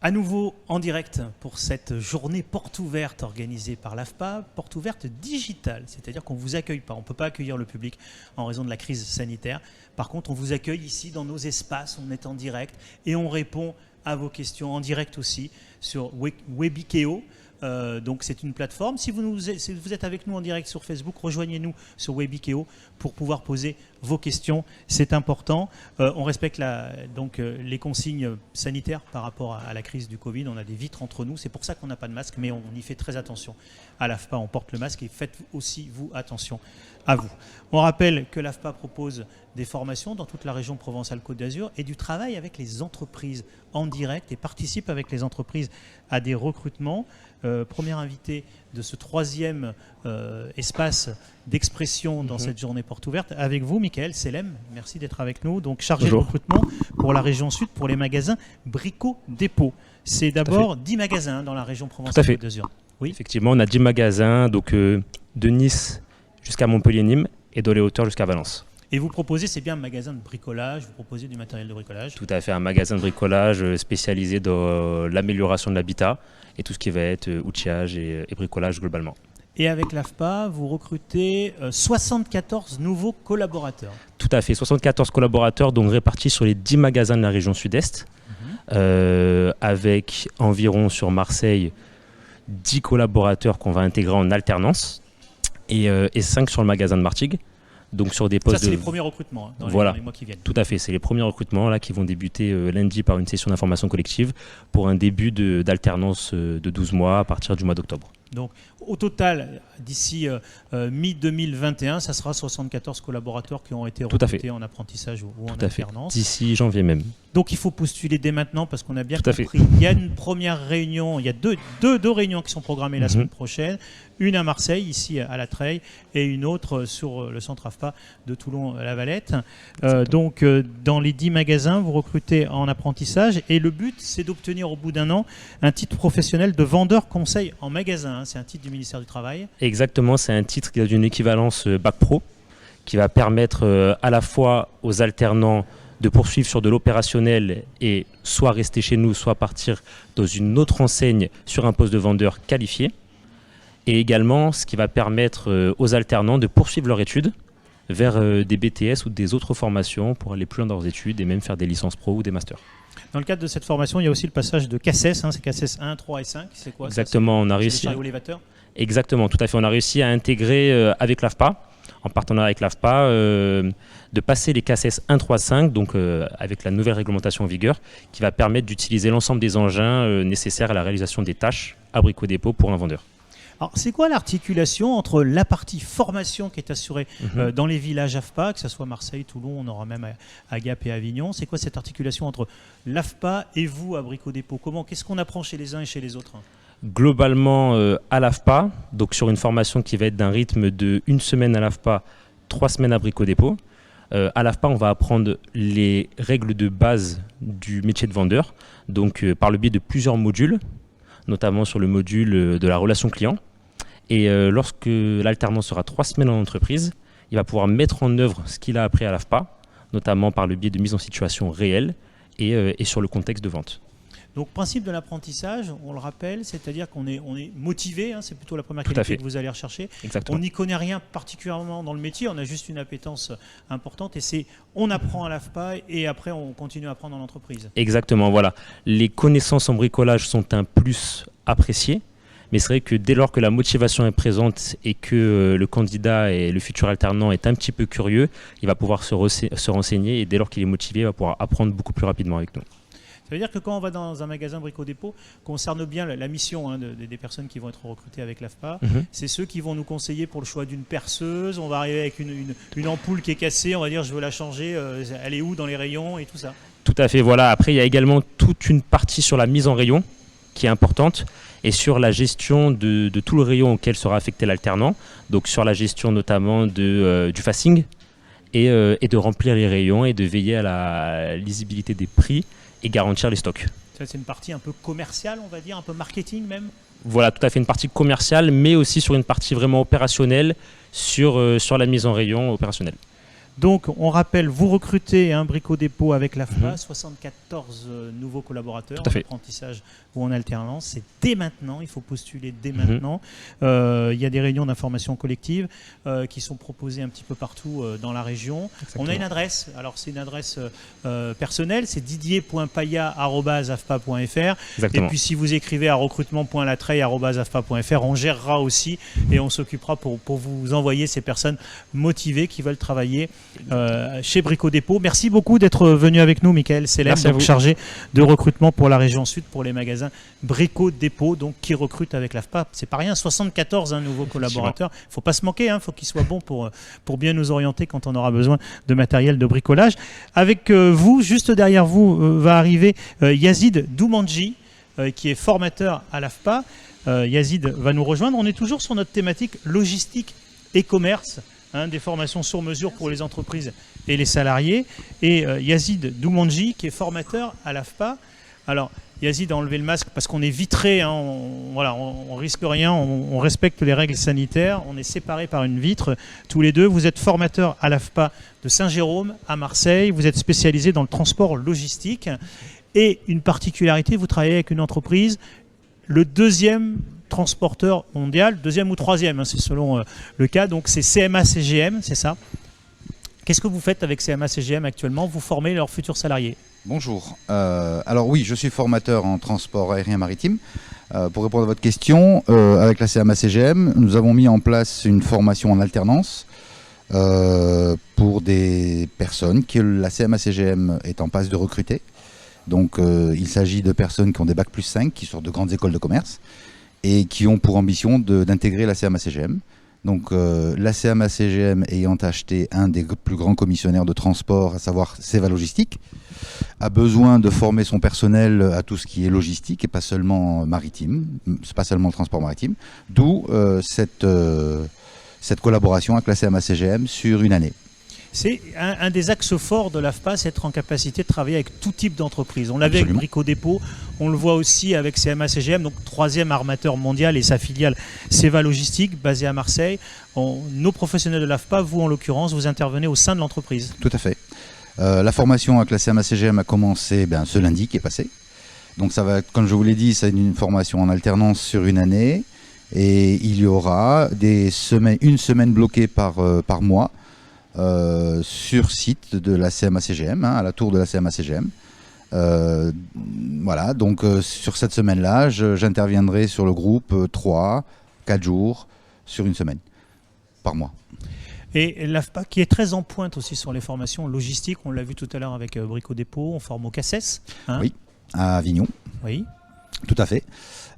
À nouveau en direct pour cette journée porte ouverte organisée par l'AFPA, porte ouverte digitale, c'est-à-dire qu'on ne vous accueille pas, on ne peut pas accueillir le public en raison de la crise sanitaire. Par contre, on vous accueille ici dans nos espaces, on est en direct et on répond à vos questions en direct aussi sur Webikeo. Donc c'est une plateforme. Si vous êtes avec nous en direct sur Facebook, rejoignez-nous sur Webikeo pour pouvoir poser vos questions. C'est important. On respecte les consignes sanitaires par rapport à la crise du Covid. On a des vitres entre nous. C'est pour ça qu'on n'a pas de masque, mais on y fait très attention. À l'AFPA, on porte le masque et faites aussi, vous, attention à vous. On rappelle que l'AFPA propose des formations dans toute la région Provence-Alpes-Côte d'Azur et du travail avec les entreprises en direct et participe avec les entreprises à des recrutements. Premier invité de ce troisième espace d'expression dans cette journée porte ouverte avec vous, Michael Selem. Merci d'être avec nous. Donc chargé de recrutement pour la région sud pour les magasins Brico Dépôt. C'est d'abord 10 magasins dans la région Provence-Alpes-Côte d'Azur. Oui, effectivement, on a 10 magasins donc, de Nice jusqu'à Montpellier-Nîmes et de les hauteurs jusqu'à Valence. Et vous proposez, c'est bien un magasin de bricolage, vous proposez du matériel de bricolage? Tout à fait, un magasin de bricolage spécialisé dans l'amélioration de l'habitat et tout ce qui va être outillage et bricolage globalement. Et avec l'AFPA, vous recrutez 74 nouveaux collaborateurs. Tout à fait, 74 collaborateurs donc répartis sur les 10 magasins de la région sud-est, avec environ sur Marseille 10 collaborateurs qu'on va intégrer en alternance et 5 sur le magasin de Martigues. Donc sur des postes. Ça, c'est les premiers recrutements dans les mois qui viennent. Tout à fait, c'est les premiers recrutements là, qui vont débuter lundi par une session d'information collective pour un début d'alternance de 12 mois à partir du mois d'octobre. Donc au total, d'ici mi-2021, ça sera 74 collaborateurs qui ont été recrutés en apprentissage ou en alternance. D'ici janvier même. Donc il faut postuler dès maintenant parce qu'on a bien compris. Il y a une première réunion, il y a deux réunions qui sont programmées la semaine prochaine. Une à Marseille, ici à La Treille, et une autre sur le centre AFPA de Toulon-La-Valette. Donc dans les 10 magasins, vous recrutez en apprentissage et le but, c'est d'obtenir au bout d'un an un titre professionnel de vendeur conseil en magasin. C'est un titre du ministère du Travail. Exactement, c'est un titre qui a une équivalence Bac Pro qui va permettre à la fois aux alternants de poursuivre sur de l'opérationnel et soit rester chez nous, soit partir dans une autre enseigne sur un poste de vendeur qualifié. Et également, ce qui va permettre aux alternants de poursuivre leur étude vers des BTS ou des autres formations pour aller plus loin dans leurs études et même faire des licences pro ou des masters. Dans le cadre de cette formation, il y a aussi le passage de CACES, c'est CACES 1, 3 et 5. C'est quoi? Exactement, on a réussi. Exactement, tout à fait. On a réussi à intégrer avec l'AFPA, en partenariat avec l'AFPA, de passer les CACES 1, 3, 5, donc avec la nouvelle réglementation en vigueur, qui va permettre d'utiliser l'ensemble des engins nécessaires à la réalisation des tâches à Brico Dépôt pour un vendeur. Alors, c'est quoi l'articulation entre la partie formation qui est assurée dans les villages AFPA, que ce soit Marseille, Toulon, on aura même à Gap et Avignon. C'est quoi cette articulation entre l'AFPA et vous à Brico Dépôt? Qu'est-ce qu'on apprend chez les uns et chez les autres? Globalement, à l'AFPA, donc sur une formation qui va être d'un rythme de 1 semaine à l'AFPA, 3 semaines à Brico Dépôt. À l'AFPA, on va apprendre les règles de base du métier de vendeur, donc par le biais de plusieurs modules, notamment sur le module de la relation client. Et lorsque l'alternant sera 3 semaines en entreprise, il va pouvoir mettre en œuvre ce qu'il a appris à l'AFPA, notamment par le biais de mise en situation réelle et sur le contexte de vente. Donc, principe de l'apprentissage, on le rappelle, c'est-à-dire qu'on est motivé, c'est plutôt la première qualité que vous allez rechercher. Exactement. On n'y connaît rien particulièrement dans le métier, on a juste une appétence importante et on apprend à l'AFPA et après on continue à apprendre dans l'entreprise. Exactement, voilà. Les connaissances en bricolage sont un plus apprécié. Mais c'est vrai que dès lors que la motivation est présente et que le candidat et le futur alternant est un petit peu curieux, il va pouvoir se renseigner et dès lors qu'il est motivé, il va pouvoir apprendre beaucoup plus rapidement avec nous. Ça veut dire que quand on va dans un magasin Brico Dépôt, concerne bien la mission des personnes qui vont être recrutées avec l'AFPA, c'est ceux qui vont nous conseiller pour le choix d'une perceuse, on va arriver avec une ampoule qui est cassée, on va dire je veux la changer, elle est où dans les rayons et tout ça? Tout à fait, voilà. Après, il y a également toute une partie sur la mise en rayon qui est importante et sur la gestion de tout le rayon auquel sera affecté l'alternant, donc sur la gestion notamment du facing et de remplir les rayons et de veiller à la lisibilité des prix et garantir les stocks. Ça, c'est une partie un peu commerciale, on va dire, un peu marketing même? Voilà, tout à fait, une partie commerciale, mais aussi sur une partie vraiment opérationnelle, sur la mise en rayon opérationnelle. Donc, on rappelle, vous recrutez un Brico Dépôt avec l'AFPA, 74 nouveaux collaborateurs en apprentissage ou en alternance. C'est dès maintenant, il faut postuler dès maintenant. Il y a des réunions d'information collective qui sont proposées un petit peu partout dans la région. Exactement. On a une adresse, alors c'est une adresse personnelle, c'est didier.paya@afpa.fr. Et puis si vous écrivez à recrutement.latreille@afpa.fr, on gérera aussi et on s'occupera pour vous envoyer ces personnes motivées qui veulent travailler chez Brico Dépôt. Merci beaucoup d'être venu avec nous, Michael Selem, chargé de recrutement pour la région Sud pour les magasins Brico Dépôt, donc qui recrute avec l'AFPA. C'est pas rien, 74 nouveaux collaborateurs. Il ne faut pas se manquer, il faut qu'ils soient bons pour bien nous orienter quand on aura besoin de matériel de bricolage. Avec vous, juste derrière vous, va arriver Yazid Doumanji, qui est formateur à l'AFPA. Yazid va nous rejoindre. On est toujours sur notre thématique logistique et commerce. Des formations sur mesure pour les entreprises et les salariés. Et Yazid Doumanji, qui est formateur à l'AFPA. Alors, Yazid a enlevé le masque parce qu'on est vitré, on risque rien, on respecte les règles sanitaires, on est séparés par une vitre tous les deux. Vous êtes formateur à l'AFPA de Saint-Jérôme à Marseille, vous êtes spécialisé dans le transport logistique. Et une particularité, vous travaillez avec une entreprise, le deuxième transporteur mondial, deuxième ou troisième, c'est selon le cas, donc c'est CMA-CGM, c'est ça. Qu'est-ce que vous faites avec CMA-CGM actuellement? Vous formez leurs futurs salariés? Bonjour, alors oui, je suis formateur en transport aérien maritime. Pour répondre à votre question, avec la CMA-CGM, nous avons mis en place une formation en alternance pour des personnes que la CMA-CGM est en passe de recruter. Donc il s'agit de personnes qui ont des bac plus 5, qui sortent de grandes écoles de commerce et qui ont pour ambition d'intégrer la CMA-CGM. Donc la CMA-CGM ayant acheté un des plus grands commissionnaires de transport, à savoir Seva Logistique, a besoin de former son personnel à tout ce qui est logistique et pas seulement maritime, c'est pas seulement le transport maritime, d'où cette collaboration avec la CMA-CGM sur une année. C'est un des axes forts de l'AFPA, c'est être en capacité de travailler avec tout type d'entreprise. On l'avait avec Brico Dépôt, on le voit aussi avec CMA-CGM, donc troisième armateur mondial et sa filiale Seva Logistique, basée à Marseille. Nos professionnels de l'AFPA, vous en l'occurrence, vous intervenez au sein de l'entreprise. Tout à fait. La formation avec la CMA-CGM a commencé ce lundi qui est passé. Donc ça va, comme je vous l'ai dit, c'est une formation en alternance sur une année. Et il y aura une semaine bloquée par mois. Sur site de la CMA-CGM, à la tour de la CMA-CGM. Voilà, donc sur cette semaine-là, j'interviendrai sur le groupe 3-4 jours sur une semaine par mois. Et l'AFPA qui est très en pointe aussi sur les formations logistiques, on l'a vu tout à l'heure avec Brico Dépôt, on forme au CACES. Oui, à Avignon. Oui. Tout à fait.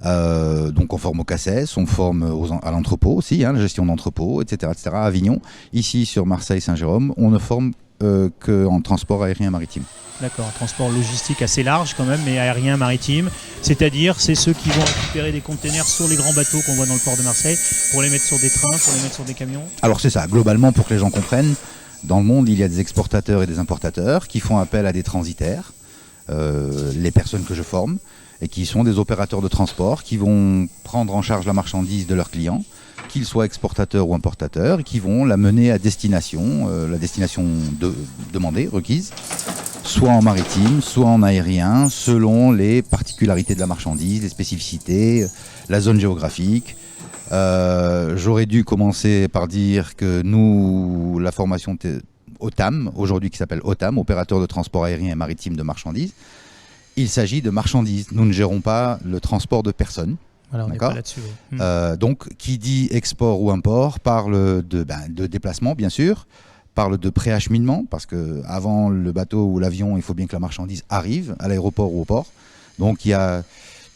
Donc on forme au CACES, on forme à l'entrepôt aussi, la gestion d'entrepôt, etc., etc. À Avignon, ici sur Marseille-Saint-Jérôme, on ne forme qu'en transport aérien maritime. D'accord, un transport logistique assez large quand même, mais aérien maritime. C'est-à-dire, c'est ceux qui vont récupérer des containers sur les grands bateaux qu'on voit dans le port de Marseille pour les mettre sur des trains, pour les mettre sur des camions. Alors c'est ça, globalement, pour que les gens comprennent, dans le monde, il y a des exportateurs et des importateurs qui font appel à des transitaires, les personnes que je forme, et qui sont des opérateurs de transport qui vont prendre en charge la marchandise de leurs clients, qu'ils soient exportateurs ou importateurs, et qui vont la mener à destination, la destination demandée, requise, soit en maritime, soit en aérien, selon les particularités de la marchandise, les spécificités, la zone géographique. J'aurais dû commencer par dire que nous, la formation OTAM, aujourd'hui qui s'appelle OTAM, opérateur de transport aérien et maritime de marchandises, il s'agit de marchandises. Nous ne gérons pas le transport de personnes. Voilà, on n'est pas là-dessus. Oui. Donc, qui dit export ou import parle de déplacement, bien sûr, parle de préacheminement, parce qu'avant le bateau ou l'avion, il faut bien que la marchandise arrive à l'aéroport ou au port. Donc, il y a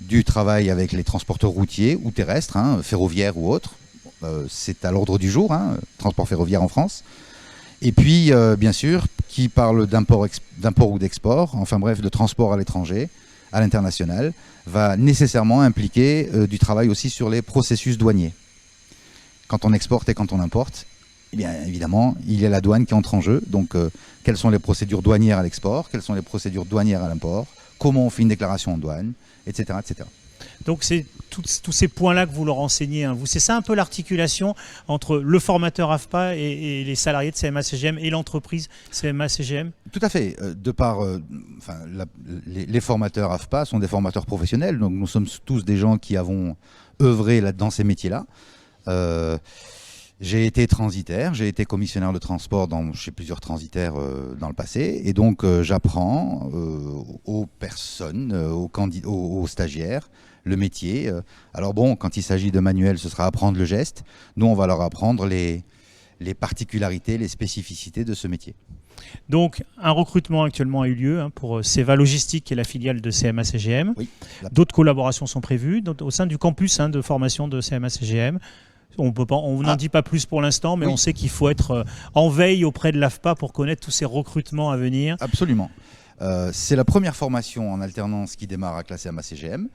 du travail avec les transporteurs routiers ou terrestres, ferroviaires ou autres. C'est à l'ordre du jour, transport ferroviaire en France. Et puis, bien sûr, qui parle d'import ou d'export, enfin bref, de transport à l'étranger, à l'international, va nécessairement impliquer du travail aussi sur les processus douaniers. Quand on exporte et quand on importe, eh bien, évidemment, il y a la douane qui entre en jeu. Donc, quelles sont les procédures douanières à l'export, quelles sont les procédures douanières à l'import, comment on fait une déclaration en douane, etc., etc. Donc c'est tous ces points-là que vous leur enseignez. Hein. C'est ça un peu l'articulation entre le formateur AFPA et les salariés de CMA-CGM et l'entreprise CMA-CGM? Tout à fait. Les formateurs AFPA sont des formateurs professionnels, donc nous sommes tous des gens qui avons œuvré dans ces métiers-là. J'ai été transitaire, j'ai été commissionnaire de transport chez plusieurs transitaires dans le passé, et donc j'apprends aux personnes, aux stagiaires, le métier. Alors bon, quand il s'agit de manuel, ce sera apprendre le geste. Nous, on va leur apprendre les particularités, les spécificités de ce métier. Donc, un recrutement actuellement a eu lieu pour Seva Logistique, qui est la filiale de CMA-CGM. Oui. D'autres collaborations sont prévues au sein du campus de formation de CMA-CGM. On n'en dit pas plus pour l'instant, mais on sait qu'il faut être en veille auprès de l'AFPA pour connaître tous ces recrutements à venir. Absolument. C'est la première formation en alternance qui démarre à la CMA-CGM,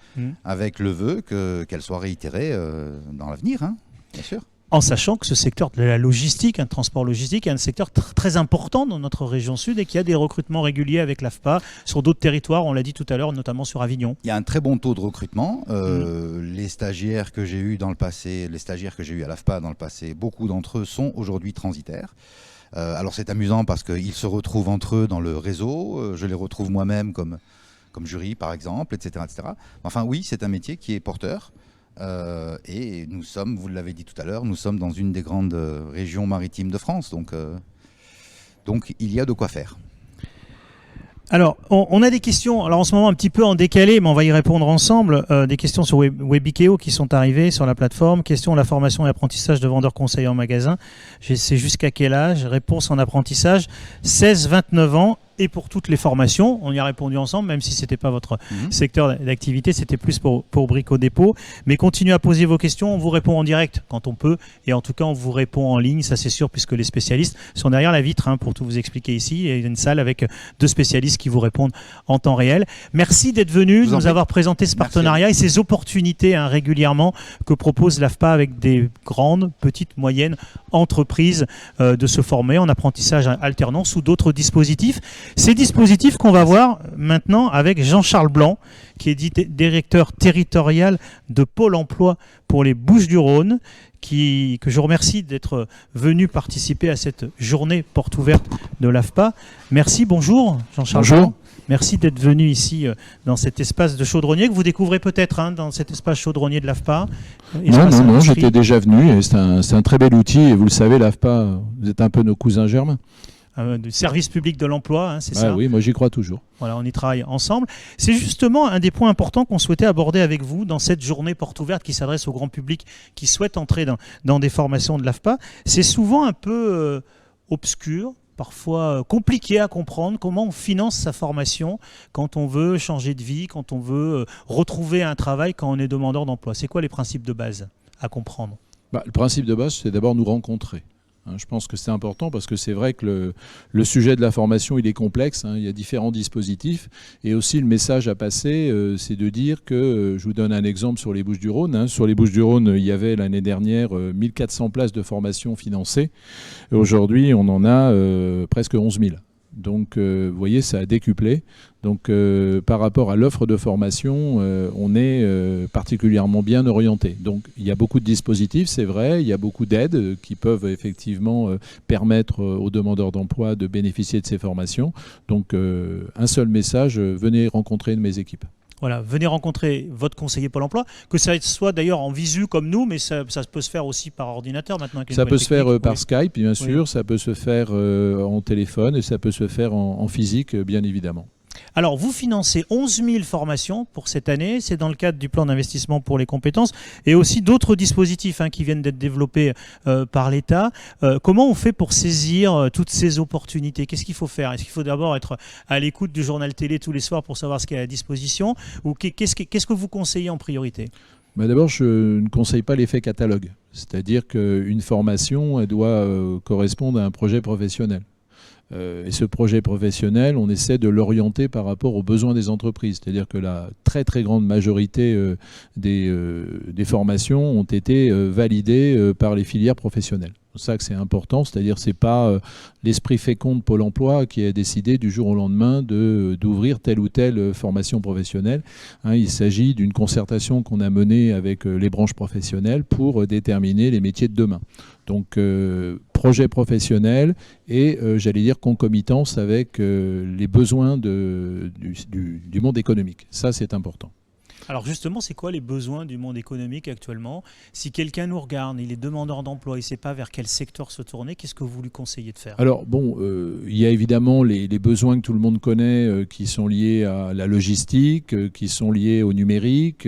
avec le vœu qu'elle soit réitérée dans l'avenir, bien sûr. En sachant que ce secteur de la logistique, un transport logistique, est un secteur très important dans notre région sud et qu'il y a des recrutements réguliers avec l'AFPA sur d'autres territoires, on l'a dit tout à l'heure, notamment sur Avignon. Il y a un très bon taux de recrutement. Les stagiaires que j'ai eus dans le passé, les stagiaires que j'ai eus à l'AFPA dans le passé, beaucoup d'entre eux sont aujourd'hui transitaires. Alors c'est amusant parce qu'ils se retrouvent entre eux dans le réseau. Je les retrouve moi-même comme jury, par exemple, etc., etc. Enfin oui, c'est un métier qui est porteur. Et nous sommes, vous l'avez dit tout à l'heure, nous sommes dans une des grandes régions maritimes de France, donc il y a de quoi faire. Alors, on a des questions, alors en ce moment un petit peu en décalé, mais on va y répondre ensemble, des questions sur Webikeo qui sont arrivées sur la plateforme. Question, la formation et apprentissage de vendeurs conseillers en magasin. C'est jusqu'à quel âge? Réponse en apprentissage, 16-29 ans. Et pour toutes les formations, on y a répondu ensemble, même si ce n'était pas votre secteur d'activité, c'était plus pour Brico Dépôt. Mais continuez à poser vos questions, on vous répond en direct quand on peut, et en tout cas on vous répond en ligne, ça c'est sûr, puisque les spécialistes sont derrière la vitre, pour tout vous expliquer ici. Il y a une salle avec 2 spécialistes qui vous répondent en temps réel. Merci d'être venu, de nous avoir présenté ce partenariat et ces opportunités régulièrement que propose l'AFPA avec des grandes, petites, moyennes entreprises de se former en apprentissage alternant sous d'autres dispositifs. Ces dispositifs qu'on va voir maintenant avec Jean-Charles Blanc, qui est directeur territorial de Pôle emploi pour les Bouches-du-Rhône, que je remercie d'être venu participer à cette journée porte ouverte de l'AFPA. Merci, bonjour Jean-Charles Blanc. Merci d'être venu ici dans cet espace de chaudronnier que vous découvrez peut-être dans cet espace chaudronnier de l'AFPA. Non, j'étais déjà venu et c'est un très bel outil et vous le savez, l'AFPA, vous êtes un peu nos cousins germains. Du service public de l'emploi, c'est ça? Oui, moi j'y crois toujours. Voilà, on y travaille ensemble. C'est justement un des points importants qu'on souhaitait aborder avec vous dans cette journée porte ouverte qui s'adresse au grand public qui souhaite entrer dans des formations de l'AFPA. C'est souvent un peu obscur, parfois compliqué à comprendre comment on finance sa formation quand on veut changer de vie, quand on veut retrouver un travail, quand on est demandeur d'emploi. C'est quoi les principes de base à comprendre? Le principe de base, c'est d'abord nous rencontrer. Je pense que c'est important parce que c'est vrai que le sujet de la formation, il est complexe. Il y a différents dispositifs. Et aussi, le message à passer, c'est de dire que, je vous donne un exemple sur les Bouches-du-Rhône. Sur les Bouches-du-Rhône, il y avait l'année dernière 1400 places de formation financées. Aujourd'hui, on en a presque 11 000. Donc, vous voyez, ça a décuplé. Donc, par rapport à l'offre de formation, on est particulièrement bien orienté. Donc, il y a beaucoup de dispositifs, c'est vrai. Il y a beaucoup d'aides qui peuvent effectivement permettre aux demandeurs d'emploi de bénéficier de ces formations. Donc, un seul message, venez rencontrer une de mes équipes. Voilà, venez rencontrer votre conseiller Pôle emploi, que ça soit d'ailleurs en visu comme nous, mais ça peut se faire aussi par ordinateur maintenant. Ça peut se faire par Skype, bien sûr, ça peut se faire en téléphone et ça peut se faire en physique, bien évidemment. Alors, vous financez 11 000 formations pour cette année. C'est dans le cadre du plan d'investissement pour les compétences et aussi d'autres dispositifs qui viennent d'être développés par l'État. Comment on fait pour saisir toutes ces opportunités? Qu'est-ce qu'il faut faire? Est-ce qu'il faut d'abord être à l'écoute du journal télé tous les soirs pour savoir ce qu'il y a à disposition? Ou qu'est-ce que vous conseillez en priorité? D'abord, je ne conseille pas l'effet catalogue. C'est-à-dire qu'une formation, elle doit correspondre à un projet professionnel. Et ce projet professionnel, on essaie de l'orienter par rapport aux besoins des entreprises. C'est-à-dire que la très très grande majorité des formations ont été validées par les filières professionnelles. C'est ça que c'est important, c'est-à-dire c'est pas l'esprit fécond de Pôle emploi qui a décidé du jour au lendemain d'ouvrir telle ou telle formation professionnelle. Il s'agit d'une concertation qu'on a menée avec les branches professionnelles pour déterminer les métiers de demain. Donc projet professionnel et j'allais dire concomitance avec les besoins du monde économique. Ça c'est important. Alors justement, c'est quoi les besoins du monde économique actuellement? Si quelqu'un nous regarde, il est demandeur d'emploi, il ne sait pas vers quel secteur se tourner, qu'est-ce que vous lui conseillez de faire? Alors bon, il y a évidemment les besoins que tout le monde connaît qui sont liés à la logistique, qui sont liés au numérique,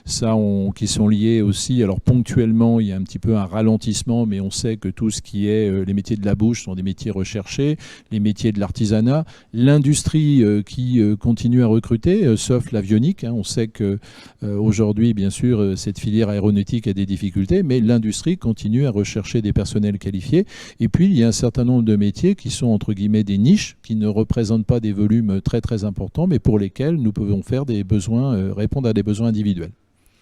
qui sont liés aussi, alors ponctuellement il y a un petit peu un ralentissement, mais on sait que tout ce qui est les métiers de la bouche sont des métiers recherchés, les métiers de l'artisanat, l'industrie qui continue à recruter, sauf l'avionique, on sait que aujourd'hui, bien sûr, cette filière aéronautique a des difficultés, mais l'industrie continue à rechercher des personnels qualifiés. Et puis, il y a un certain nombre de métiers qui sont, entre guillemets, des niches, qui ne représentent pas des volumes très, très importants, mais pour lesquels nous pouvons faire des besoins, répondre à des besoins individuels.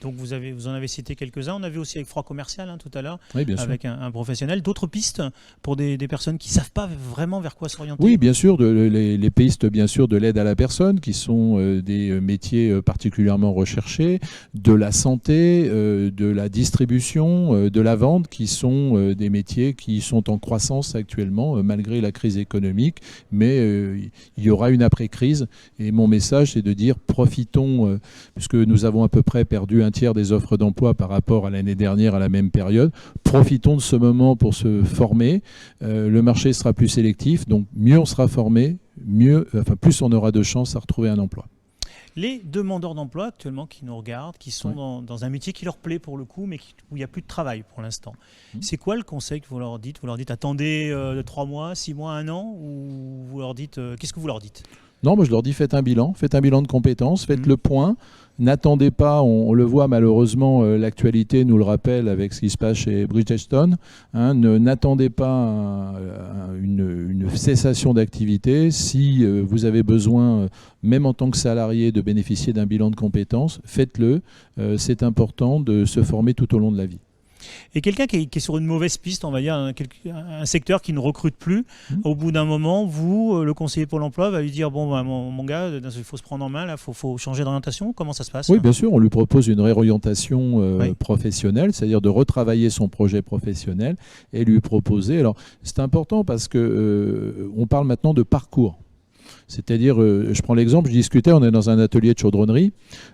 Donc vous en avez cité quelques-uns. On avait aussi avec Froid Commercial tout à l'heure, oui, bien sûr. Avec un professionnel. D'autres pistes pour des personnes qui ne savent pas vraiment vers quoi s'orienter? Oui, bien sûr, les pistes bien sûr de l'aide à la personne, qui sont des métiers particulièrement recherchés, de la santé, de la distribution, de la vente, qui sont des métiers qui sont en croissance actuellement, malgré la crise économique. Mais il y aura une après-crise. Et mon message, c'est de dire profitons, puisque nous avons à peu près perdu un tiers des offres d'emploi par rapport à l'année dernière à la même période. Profitons de ce moment pour se former. Le marché sera plus sélectif, donc mieux on sera formé, plus on aura de chances à retrouver un emploi. Les demandeurs d'emploi actuellement qui nous regardent, qui sont dans un métier qui leur plaît pour le coup, mais où il n'y a plus de travail pour l'instant. C'est quoi le conseil que vous leur dites? Vous leur dites attendez 3 mois, 6 mois, 1 an, ou vous leur dites qu'est-ce que vous leur dites? Non, moi je leur dis faites un bilan de compétences, faites le point. N'attendez pas, on le voit malheureusement, l'actualité nous le rappelle avec ce qui se passe chez Bridgestone. N'attendez pas une cessation d'activité. Si vous avez besoin, même en tant que salarié, de bénéficier d'un bilan de compétences, faites-le. C'est important de se former tout au long de la vie. Et quelqu'un qui est sur une mauvaise piste, on va dire, un secteur qui ne recrute plus, au bout d'un moment, vous, le conseiller Pôle emploi, va lui dire bon, bah, mon gars, il faut se prendre en main, il faut changer d'orientation. Comment ça se passe? Oui, bien sûr, on lui propose une réorientation professionnelle, c'est-à-dire de retravailler son projet professionnel et lui proposer. Alors, c'est important parce que on parle maintenant de parcours. C'est-à-dire, je prends l'exemple, je discutais, on est dans un atelier de chaudronnerie,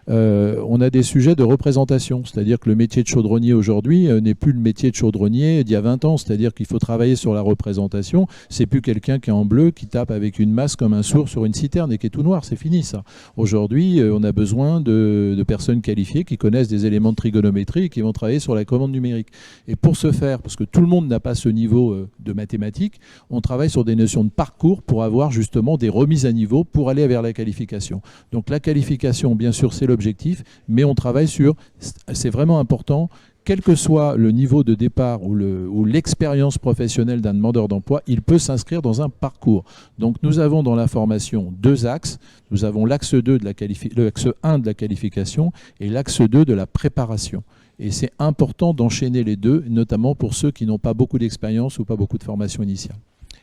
on a des sujets de représentation, c'est-à-dire que le métier de chaudronnier aujourd'hui n'est plus le métier de chaudronnier d'il y a 20 ans, c'est-à-dire qu'il faut travailler sur la représentation, c'est plus quelqu'un qui est en bleu, qui tape avec une masse comme un sourd sur une citerne et qui est tout noir, c'est fini ça. Aujourd'hui, on a besoin de personnes qualifiées qui connaissent des éléments de trigonométrie et qui vont travailler sur la commande numérique. Et pour ce faire, parce que tout le monde n'a pas ce niveau de mathématiques, on travaille sur des notions de parcours pour avoir justement des remises à niveau pour aller vers la qualification. Donc la qualification, bien sûr, c'est l'objectif, mais on travaille sur, c'est vraiment important, quel que soit le niveau de départ ou l'expérience professionnelle d'un demandeur d'emploi, il peut s'inscrire dans un parcours. Donc nous avons dans la formation 2 axes. Nous avons l'axe 1 de la qualification et l'axe 2 de la préparation. Et c'est important d'enchaîner les deux, notamment pour ceux qui n'ont pas beaucoup d'expérience ou pas beaucoup de formation initiale.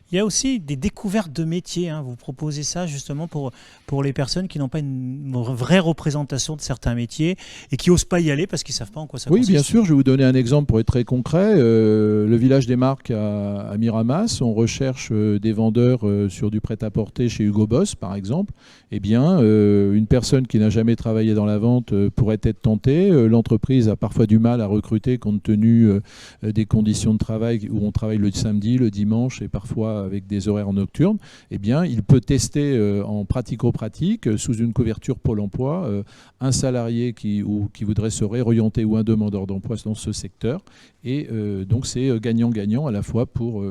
Il y a aussi des découvertes de métiers. Vous proposez ça justement pour les personnes qui n'ont pas une vraie représentation de certains métiers et qui n'osent pas y aller parce qu'ils ne savent pas en quoi ça consiste. Oui, bien sûr. Je vais vous donner un exemple pour être très concret. Le village des marques à Miramas, on recherche des vendeurs sur du prêt-à-porter chez Hugo Boss, par exemple. Eh bien, une personne qui n'a jamais travaillé dans la vente pourrait être tentée. L'entreprise a parfois du mal à recruter compte tenu des conditions de travail où on travaille le samedi, le dimanche et parfois avec des horaires nocturnes. Eh bien, il peut tester en pratico-pratique, sous une couverture Pôle emploi, un salarié qui voudrait se réorienter ou un demandeur d'emploi dans ce secteur. Et donc, c'est gagnant-gagnant à la fois pour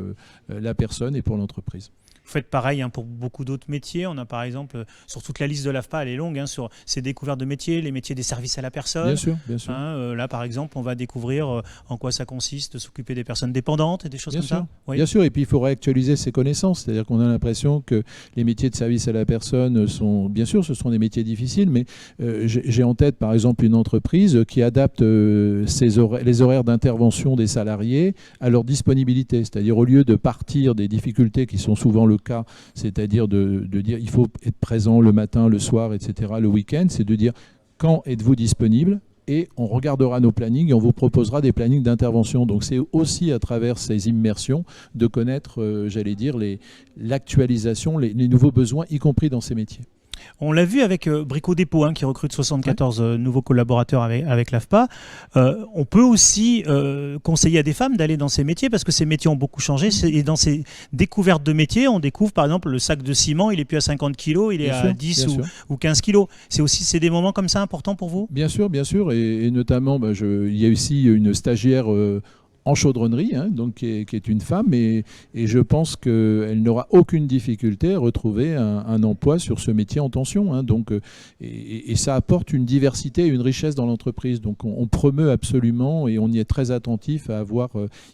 la personne et pour l'entreprise. Vous faites pareil pour beaucoup d'autres métiers. On a par exemple, sur toute la liste de l'AFPA, elle est longue, sur ces découvertes de métiers, les métiers des services à la personne. Bien sûr, bien sûr. Là, par exemple, on va découvrir en quoi ça consiste de s'occuper des personnes dépendantes et des choses Bien comme sûr. ça. Oui. Bien sûr, et puis il faut réactualiser ses connaissances. C'est-à-dire qu'on a l'impression que les métiers de service à la personne sont, bien sûr, ce sont des métiers difficiles, mais j'ai en tête, par exemple, une entreprise qui adapte les horaires d'intervention des salariés à leur disponibilité. C'est-à-dire, au lieu de partir des difficultés qui sont souvent le cas, c'est-à-dire de dire il faut être présent le matin, le soir, etc., le week-end, c'est de dire quand êtes-vous disponible ? Et on regardera nos plannings et on vous proposera des plannings d'intervention. Donc c'est aussi à travers ces immersions de connaître, l'actualisation, les nouveaux besoins, y compris dans ces métiers. On l'a vu avec Brico Dépôt qui recrute 74 nouveaux collaborateurs avec l'AFPA. On peut aussi conseiller à des femmes d'aller dans ces métiers parce que ces métiers ont beaucoup changé. Et dans ces découvertes de métiers, on découvre par exemple le sac de ciment, il n'est plus à 50 kg, il est à 10 ou 15 kg. C'est des moments comme ça importants pour vous ? Bien sûr, bien sûr. Et notamment, il y a aussi une stagiaire en chaudronnerie, donc qui est une femme, et je pense qu'elle n'aura aucune difficulté à retrouver un emploi sur ce métier en tension. Donc, et ça apporte une diversité et une richesse dans l'entreprise. Donc on promeut absolument, et on y est très attentif à avoir,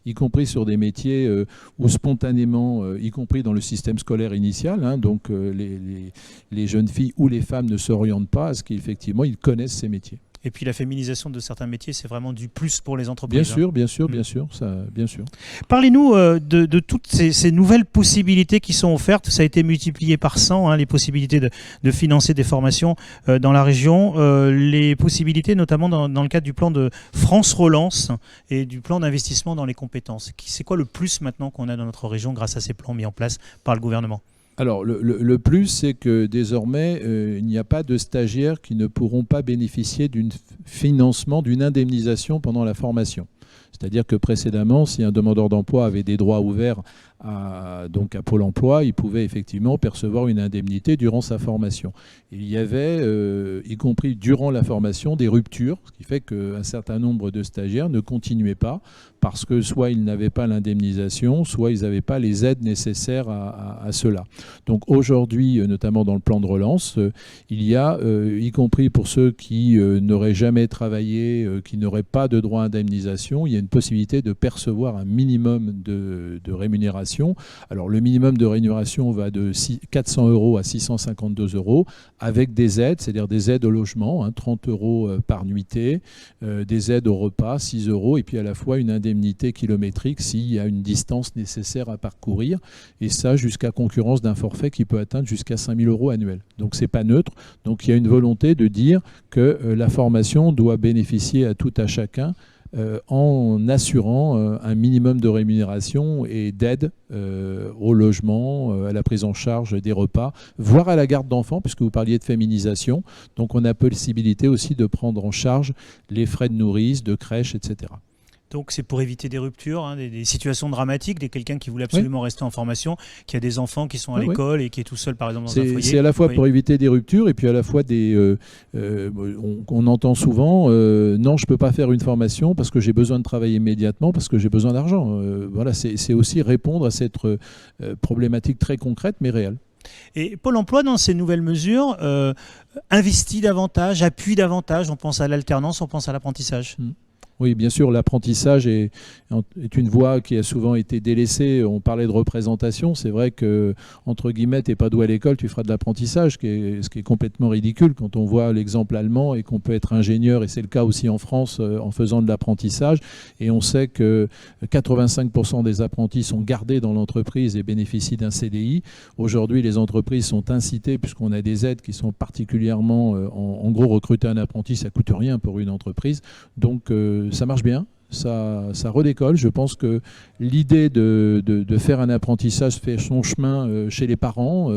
y compris sur des métiers où spontanément, y compris dans le système scolaire initial, donc les jeunes filles ou les femmes ne s'orientent pas à ce qu'effectivement ils connaissent ces métiers. Et puis la féminisation de certains métiers, c'est vraiment du plus pour les entreprises. Bien sûr, bien sûr, bien sûr, bien sûr. Parlez-nous de toutes ces nouvelles possibilités qui sont offertes. Ça a été multiplié par 100, les possibilités de financer des formations dans la région. Les possibilités, notamment dans le cadre du plan de France Relance et du plan d'investissement dans les compétences. C'est quoi le plus maintenant qu'on a dans notre région grâce à ces plans mis en place par le gouvernement ? Alors, le plus, c'est que désormais, il n'y a pas de stagiaires qui ne pourront pas bénéficier d'un financement, d'une indemnisation pendant la formation. C'est-à-dire que précédemment, si un demandeur d'emploi avait des droits ouverts à Pôle emploi, il pouvait effectivement percevoir une indemnité durant sa formation. Il y avait, y compris durant la formation, des ruptures, ce qui fait qu'un certain nombre de stagiaires ne continuaient pas parce que soit ils n'avaient pas l'indemnisation, soit ils n'avaient pas les aides nécessaires à cela. Donc aujourd'hui, notamment dans le plan de relance, il y a, y compris pour ceux qui n'auraient jamais travaillé, qui n'auraient pas de droit à indemnisation, il y a une possibilité de percevoir un minimum de rémunération. Alors le minimum de rémunération va de 400 € à 652 € avec des aides, c'est-à-dire des aides au logement, 30 € par nuitée, des aides au repas, 6 € et puis à la fois une indemnité kilométrique s'il y a une distance nécessaire à parcourir, et ça jusqu'à concurrence d'un forfait qui peut atteindre jusqu'à 5 000 € annuels. Donc c'est pas neutre. Donc il y a une volonté de dire que la formation doit bénéficier à tout à chacun en assurant un minimum de rémunération et d'aide au logement, à la prise en charge des repas, voire à la garde d'enfants, puisque vous parliez de féminisation. Donc on a possibilité aussi de prendre en charge les frais de nourrice, de crèche, etc. Donc c'est pour éviter des ruptures, des situations dramatiques, quelqu'un qui voulait absolument rester en formation, qui a des enfants qui sont à l'école et qui est tout seul par exemple dans un foyer. C'est à la fois pour éviter des ruptures et puis à la fois on entend souvent non, je ne peux pas faire une formation parce que j'ai besoin de travailler immédiatement, parce que j'ai besoin d'argent. Voilà, c'est aussi répondre à cette problématique très concrète mais réelle. Et Pôle emploi, dans ces nouvelles mesures, investit davantage, appuie davantage, on pense à l'alternance, on pense à l'apprentissage. Oui, bien sûr, l'apprentissage est une voie qui a souvent été délaissée. On parlait de représentation. C'est vrai que, entre guillemets, tu n'es pas doué à l'école, tu feras de l'apprentissage, ce qui est complètement ridicule quand on voit l'exemple allemand et qu'on peut être ingénieur, et c'est le cas aussi en France, en faisant de l'apprentissage. Et on sait que 85% des apprentis sont gardés dans l'entreprise et bénéficient d'un CDI. Aujourd'hui, les entreprises sont incitées, puisqu'on a des aides qui sont particulièrement... en gros, recruter un apprenti, ça ne coûte rien pour une entreprise. Donc, ça marche bien, ça redécolle. Je pense que l'idée de faire un apprentissage fait son chemin chez les parents,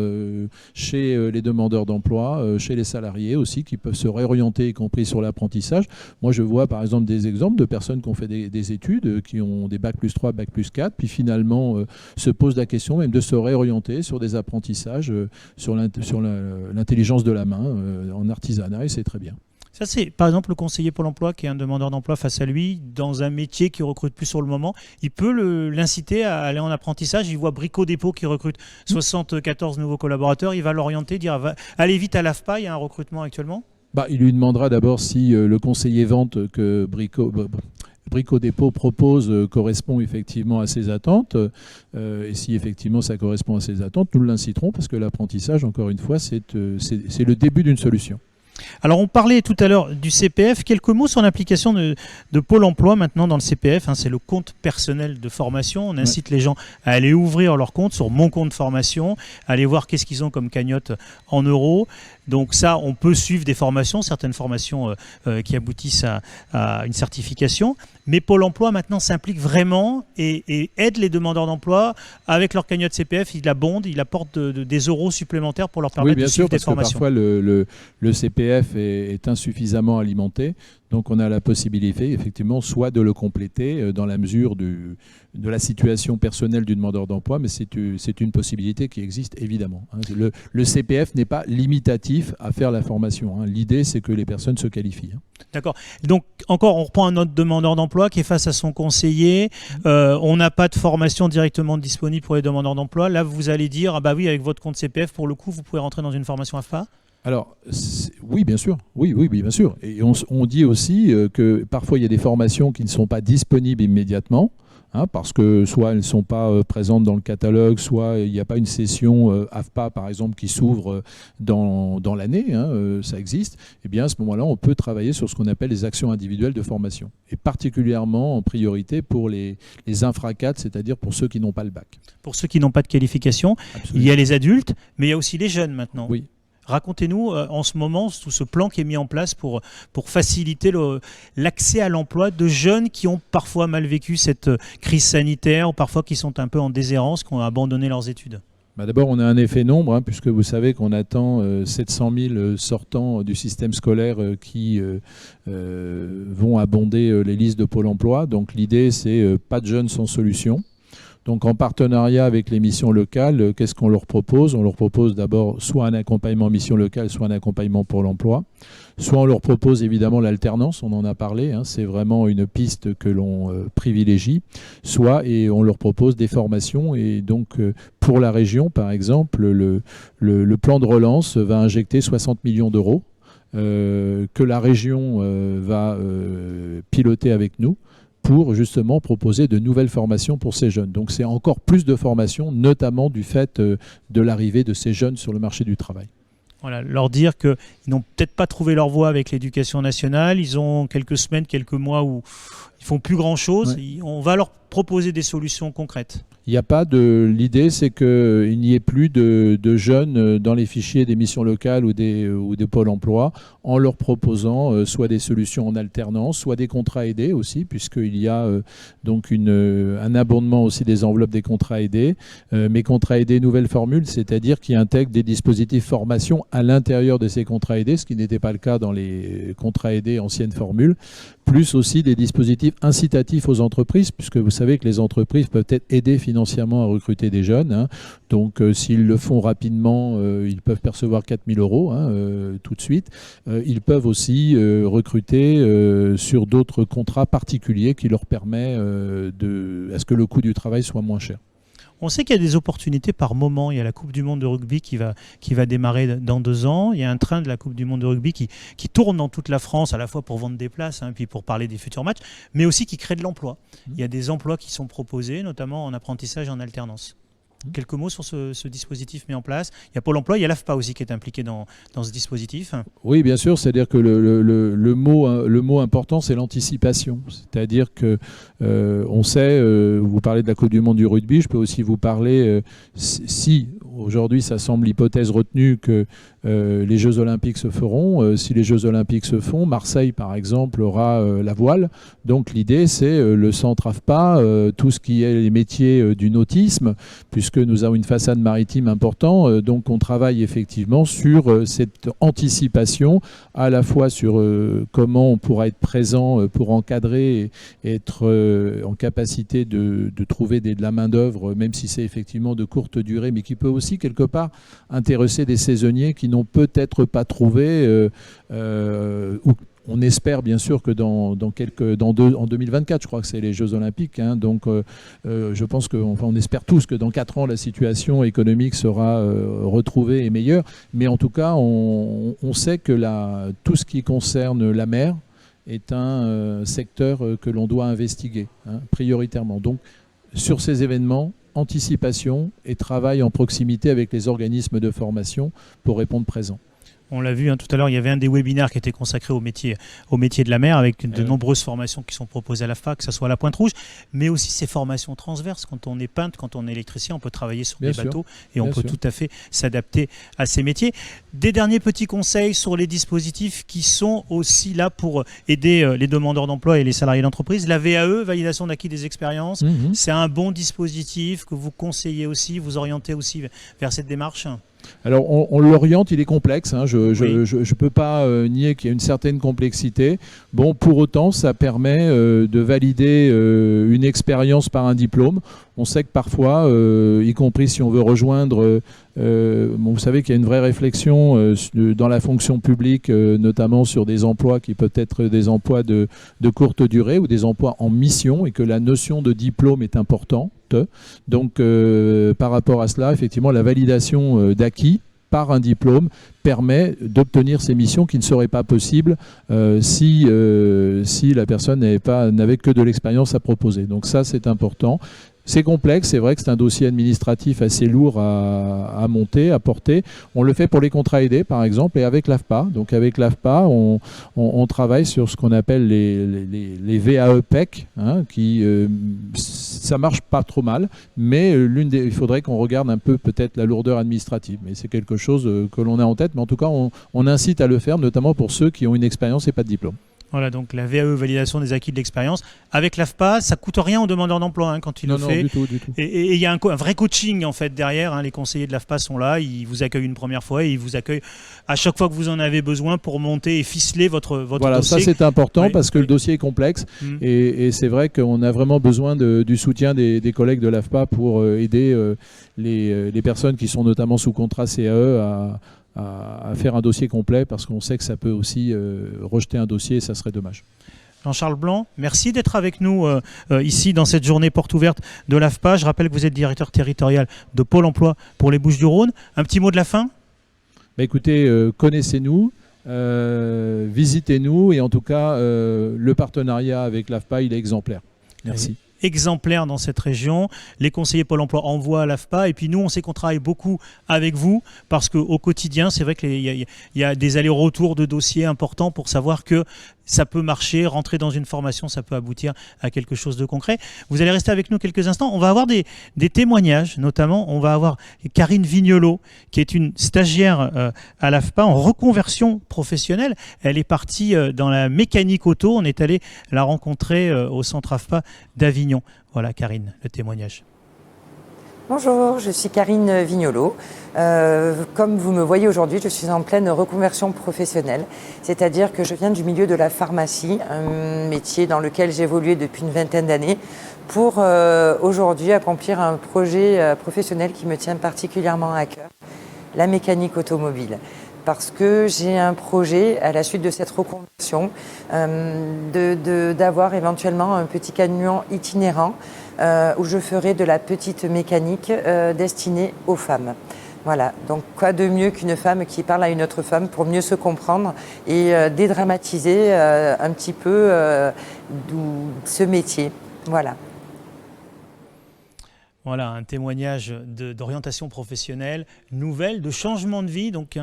chez les demandeurs d'emploi, chez les salariés aussi, qui peuvent se réorienter, y compris sur l'apprentissage. Moi, je vois par exemple des exemples de personnes qui ont fait des études, qui ont des bac plus 3, bac plus 4, puis finalement se posent la question même de se réorienter sur des apprentissages, sur l'intelligence de la main, en artisanat, et c'est très bien. Ça, c'est par exemple le conseiller Pôle emploi qui est un demandeur d'emploi face à lui, dans un métier qui recrute plus sur le moment. Il peut l'inciter à aller en apprentissage. Il voit Brico Dépôt qui recrute 74 nouveaux collaborateurs. Il va l'orienter, dire allez vite à l'AFPA, il y a un recrutement actuellement. Il lui demandera d'abord si le conseiller vente que Brico Dépôt propose correspond effectivement à ses attentes. Et si effectivement ça correspond à ses attentes, nous l'inciterons parce que l'apprentissage, encore une fois, c'est le début d'une solution. Alors on parlait tout à l'heure du CPF, quelques mots sur l'application de Pôle emploi maintenant dans le CPF, c'est le compte personnel de formation. On incite les gens à aller ouvrir leur compte sur mon compte formation, aller voir qu'est-ce qu'ils ont comme cagnotte en euros. Donc ça, on peut suivre des formations, certaines formations qui aboutissent à une certification. Mais Pôle emploi maintenant s'implique vraiment et aide les demandeurs d'emploi avec leur cagnotte CPF. Il abonde, il apporte des euros supplémentaires pour leur permettre de suivre des formations. Oui, bien sûr, parce que parfois le CPF est insuffisamment alimenté. Donc on a la possibilité effectivement soit de le compléter dans la mesure de la situation personnelle du demandeur d'emploi, mais c'est une possibilité qui existe évidemment. Le CPF n'est pas limitatif à faire la formation. L'idée c'est que les personnes se qualifient. D'accord. Donc encore, on reprend un autre demandeur d'emploi qui est face à son conseiller. On n'a pas de formation directement disponible pour les demandeurs d'emploi. Là, vous allez dire, ah bah oui, avec votre compte CPF, pour le coup, vous pouvez rentrer dans une formation AFPA. Alors, oui, bien sûr. Oui, bien sûr. Et on dit aussi que parfois, il y a des formations qui ne sont pas disponibles immédiatement, parce que soit elles ne sont pas présentes dans le catalogue, soit il n'y a pas une session AFPA, par exemple, qui s'ouvre dans l'année, ça existe. Eh bien, à ce moment-là, on peut travailler sur ce qu'on appelle les actions individuelles de formation, et particulièrement en priorité pour les infracades, c'est-à-dire pour ceux qui n'ont pas le bac. Pour ceux qui n'ont pas de qualification, absolument. Il y a les adultes, mais il y a aussi les jeunes maintenant. Oui. Racontez-nous en ce moment tout ce plan qui est mis en place pour faciliter l'accès à l'emploi de jeunes qui ont parfois mal vécu cette crise sanitaire ou parfois qui sont un peu en déshérence, qui ont abandonné leurs études. D'abord, on a un effet nombre, puisque vous savez qu'on attend 700 000 sortants du système scolaire qui vont abonder les listes de Pôle emploi. Donc l'idée, c'est pas de jeunes sans solution. Donc en partenariat avec les missions locales, qu'est-ce qu'on leur propose? On leur propose d'abord soit un accompagnement mission locale, soit un accompagnement pour l'emploi. Soit on leur propose évidemment l'alternance, on en a parlé, c'est vraiment une piste que l'on privilégie. Soit et on leur propose des formations. Et donc pour la région, par exemple, le plan de relance va injecter 60 millions d'euros que la région va piloter avec nous, pour justement proposer de nouvelles formations pour ces jeunes. Donc c'est encore plus de formations, notamment du fait de l'arrivée de ces jeunes sur le marché du travail. Voilà, leur dire qu'ils n'ont peut-être pas trouvé leur voie avec l'éducation nationale, ils ont quelques semaines, quelques mois où ils font plus grand-chose, on va leur proposer des solutions concrètes. Il n'y a pas de... L'idée, c'est qu'il n'y ait plus de jeunes dans les fichiers des missions locales ou des pôles emploi, en leur proposant soit des solutions en alternance, soit des contrats aidés aussi, puisqu'il y a donc un abondement aussi des enveloppes des contrats aidés. Mais contrats aidés, nouvelle formule, c'est-à-dire qui intègrent des dispositifs formation à l'intérieur de ces contrats aidés, ce qui n'était pas le cas dans les contrats aidés anciennes formules, plus aussi des dispositifs incitatifs aux entreprises, puisque vous savez que les entreprises peuvent être aidées financièrement à recruter des jeunes. Donc s'ils le font rapidement, ils peuvent percevoir 4 000 euros tout de suite. Ils peuvent aussi recruter sur d'autres contrats particuliers qui leur permettent à ce que le coût du travail soit moins cher. On sait qu'il y a des opportunités par moment. Il y a la Coupe du Monde de rugby qui va démarrer dans 2 ans. Il y a un train de la Coupe du Monde de rugby qui tourne dans toute la France, à la fois pour vendre des places, puis pour parler des futurs matchs, mais aussi qui crée de l'emploi. Il y a des emplois qui sont proposés, notamment en apprentissage et en alternance. Quelques mots sur ce dispositif mis en place. Il y a Pôle emploi, il y a l'AFPA aussi qui est impliqué dans ce dispositif. Oui, bien sûr, c'est-à-dire que le mot important, c'est l'anticipation. C'est-à-dire que on sait, vous parlez de la Coupe du Monde du rugby, je peux aussi vous parler, si aujourd'hui ça semble l'hypothèse retenue que les Jeux Olympiques se feront, si les Jeux Olympiques se font, Marseille par exemple aura la voile. Donc l'idée c'est le centre AFPA, tout ce qui est les métiers du nautisme, puisque nous avons une façade maritime importante, donc on travaille effectivement sur cette anticipation, à la fois sur comment on pourra être présent pour encadrer et être en capacité de trouver de la main-d'œuvre, même si c'est effectivement de courte durée, mais qui peut aussi quelque part intéresser des saisonniers qui n'ont peut-être pas trouvé, ou on espère bien sûr que en 2024, je crois que c'est les Jeux Olympiques, hein, donc je pense on espère tous que dans 4 ans, la situation économique sera retrouvée et meilleure. Mais en tout cas, on sait que tout ce qui concerne la mer est un secteur que l'on doit investiguer, hein, prioritairement. Donc, sur ces événements, anticipation et travail en proximité avec les organismes de formation pour répondre présent. On l'a vu tout à l'heure, il y avait un des webinaires qui était consacré au métier de la mer, avec de nombreuses formations qui sont proposées à l'AFPA, que ce soit à la Pointe-Rouge, mais aussi ces formations transverses. Quand on est peintre, quand on est électricien, on peut travailler sur des bateaux et on peut tout à fait s'adapter à ces métiers. Des derniers petits conseils sur les dispositifs qui sont aussi là pour aider les demandeurs d'emploi et les salariés d'entreprise. La VAE, validation d'acquis des expériences, c'est un bon dispositif que vous conseillez aussi, vous orientez aussi vers cette démarche. Alors on l'oriente, il est complexe, hein. Je peux pas nier qu'il y a une certaine complexité. Bon, pour autant, ça permet de valider une expérience par un diplôme. On sait que parfois, y compris si on veut rejoindre, vous savez qu'il y a une vraie réflexion dans la fonction publique, notamment sur des emplois qui peuvent être des emplois de courte durée ou des emplois en mission, et que la notion de diplôme est importante. Donc, par rapport à cela, effectivement, la validation d'acquis par un diplôme permet d'obtenir ces missions qui ne seraient pas possibles si la personne n'avait que de l'expérience à proposer. Donc ça, c'est important. C'est complexe, c'est vrai que c'est un dossier administratif assez lourd à monter, à porter. On le fait pour les contrats aidés, par exemple, et avec l'AFPA. Donc avec l'AFPA, on travaille sur ce qu'on appelle les VAE-PEC, hein, ça marche pas trop mal, mais il faudrait qu'on regarde un peu peut-être la lourdeur administrative. Mais c'est quelque chose que l'on a en tête, mais en tout cas, on incite à le faire, notamment pour ceux qui ont une expérience et pas de diplôme. Voilà, donc la VAE, validation des acquis de l'expérience. Avec l'AFPA, ça ne coûte rien aux demandeurs d'emploi quand il le fait. Non, du tout. Et il y a un vrai coaching en fait derrière. Hein. Les conseillers de l'AFPA sont là, ils vous accueillent une première fois et ils vous accueillent à chaque fois que vous en avez besoin pour monter et ficeler votre dossier. Voilà, ça c'est important parce que le dossier est complexe et c'est vrai qu'on a vraiment besoin du soutien des collègues de l'AFPA pour aider les personnes qui sont notamment sous contrat CAE à faire un dossier complet, parce qu'on sait que ça peut aussi rejeter un dossier et ça serait dommage. Jean-Charles Blanc, merci d'être avec nous ici dans cette journée porte ouverte de l'AFPA. Je rappelle que vous êtes directeur territorial de Pôle emploi pour les Bouches-du-Rhône. Un petit mot de la fin ? Écoutez, connaissez-nous, visitez-nous, et en tout cas, le partenariat avec l'AFPA, il est exemplaire. Merci. Exemplaire dans cette région. Les conseillers Pôle emploi envoient à l'AFPA et puis nous on sait qu'on travaille beaucoup avec vous parce qu'au quotidien c'est vrai qu'il y a des allers-retours de dossiers importants pour savoir que ça peut marcher, rentrer dans une formation, ça peut aboutir à quelque chose de concret. Vous allez rester avec nous quelques instants. On va avoir des témoignages, notamment on va avoir Karine Vignolo, qui est une stagiaire à l'AFPA en reconversion professionnelle. Elle est partie dans la mécanique auto. On est allé la rencontrer au centre AFPA d'Avignon. Voilà Karine, le témoignage. Bonjour, je suis Karine Vignolo. Comme vous me voyez aujourd'hui, je suis en pleine reconversion professionnelle, c'est-à-dire que je viens du milieu de la pharmacie, un métier dans lequel j'ai évolué depuis une vingtaine d'années, pour aujourd'hui accomplir un projet professionnel qui me tient particulièrement à cœur, la mécanique automobile. Parce que j'ai un projet, à la suite de cette reconversion, d'avoir éventuellement un petit camion itinérant où je ferai de la petite mécanique destinée aux femmes. Voilà, donc quoi de mieux qu'une femme qui parle à une autre femme pour mieux se comprendre et dédramatiser un petit peu ce métier. Voilà. Voilà, un témoignage d'orientation professionnelle nouvelle, de changement de vie. Donc,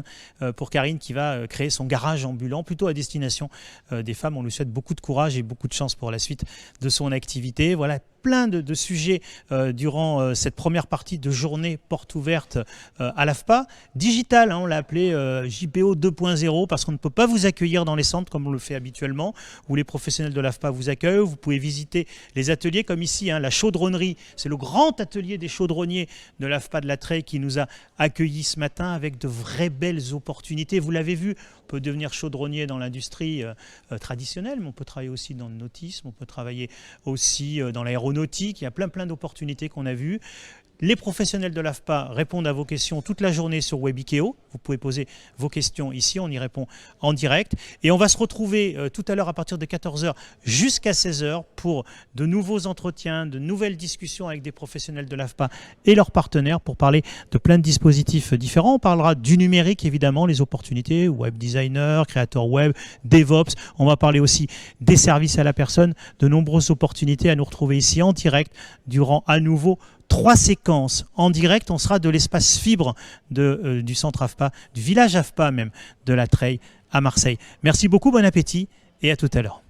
pour Karine qui va créer son garage ambulant, plutôt à destination des femmes. On lui souhaite beaucoup de courage et beaucoup de chance pour la suite de son activité. Voilà, plein de sujets durant cette première partie de journée porte ouverte à l'AFPA. Digital, hein, on l'a appelé JPO 2.0 parce qu'on ne peut pas vous accueillir dans les centres comme on le fait habituellement, où les professionnels de l'AFPA vous accueillent. Vous pouvez visiter les ateliers comme ici, hein, la chaudronnerie. C'est le grand atelier des chaudronniers de l'AFPA de la Treille qui nous a accueillis ce matin avec de vraies belles opportunités. Vous l'avez vu, on peut devenir chaudronnier dans l'industrie traditionnelle, mais on peut travailler aussi dans le nautisme, on peut travailler aussi dans l'aéronautique. Il y a plein d'opportunités qu'on a vues. Les professionnels de l'AFPA répondent à vos questions toute la journée sur Webikeo. Vous pouvez poser vos questions ici, on y répond en direct. Et on va se retrouver tout à l'heure à partir de 14h jusqu'à 16h pour de nouveaux entretiens, de nouvelles discussions avec des professionnels de l'AFPA et leurs partenaires pour parler de plein de dispositifs différents. On parlera du numérique, évidemment, les opportunités, web designer, créateur web, DevOps. On va parler aussi des services à la personne, de nombreuses opportunités à nous retrouver ici en direct durant à nouveau 3 séquences en direct. On sera de l'espace fibre du centre AFPA, du village AFPA même, de la Treille à Marseille. Merci beaucoup, bon appétit et à tout à l'heure.